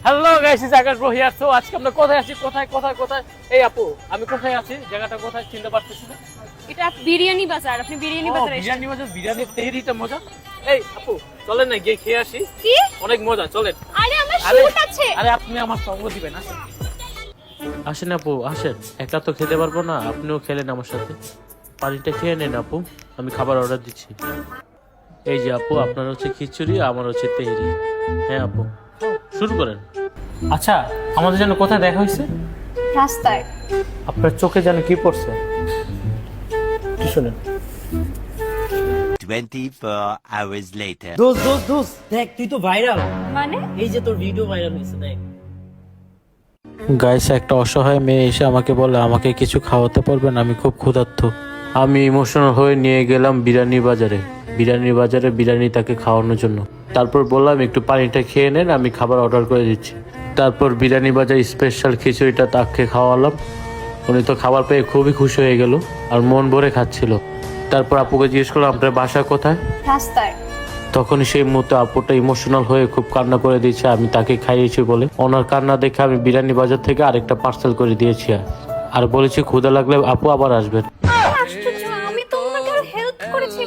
Hello guys, is Akash bro here. So আজকে আমরা কোথায় আছি? কোথায় এই আপু, আমি কোথায় আছি? জায়গাটা কোথায় চিনতে পারতেছি না। এটা বিরিয়ানি বাজার। আপনি বিরিয়ানি বাজারে এসেছেন। বিরিয়ানি বাজার, বিরিয়ানির তেহরিটা মজা। এই আপু চলেন না গিয়ে খেয়ে আসি। কি? অনেক মজা, চলেন। আরে আমার শুট আছে। আরে আপনি আমার সঙ্গ দিবেন। আসেন আসেন আপু, আসেন। একা তো খেতে পারবো না, আপনিও খেলেন আমার সাথে। পানিটা খেয়ে নেন আপু, আমি খাবার অর্ডার দিচ্ছি। এই যে আপু, আপনার হচ্ছে খিচুড়ি, আমার হচ্ছে তেহরি। হ্যাঁ আপু, শুরু করেন। আচ্ছা, আমাদের যেন কোথায় দেখা হয়েছে? রাস্তায়। আপনার চোখে যেন কি পড়ছে? কি শোনেন? 24 hours later. দোস্ত দেখ, তুই তো ভাইরাল। মানে এই যে তোর ভিডিও ভাইরাল হয়েছে, দেখ। গাইস, একটা অসহায় মেয়ে এসে আমাকে বলে আমাকে কিছু খাওয়াতে পারবেন, আমি খুব ক্ষুধার্ত। আমি ইমোশনাল হয়ে নিয়ে গেলাম বিরিয়ানি বাজারে। বিরিয়ানি তাকে খাওয়ানোর জন্য। তারপর বললাম একটু পানিটা খেয়ে নেন, আমি খাবার অর্ডার করে দিচ্ছি। তারপর বিরিয়ানি বাজার স্পেশাল খিচুড়িটা তাকে খাওয়ালাম। উনি তো খাবার পেয়ে খুবই খুশি হয়ে গেল আর মন ভরে খাচ্ছিল। তারপর আপুকে জিজ্ঞেস করলাম আপনার বাসা কোথায়। রাস্তায়। তখন সেই মুহূর্তে আপুটা ইমোশনাল হয়ে খুব কান্না করে দিয়েছে আমি তাকে খাইয়েছি বলে। ওনার কান্না দেখে আমি বিরিয়ানি বাজার থেকে আরেকটা পার্সেল করে দিয়েছি আর বলেছি ক্ষুধা লাগলে আপু আবার আসবেন। আশ্চর্য, আমি তো ওনাকে হেল্প করেছি।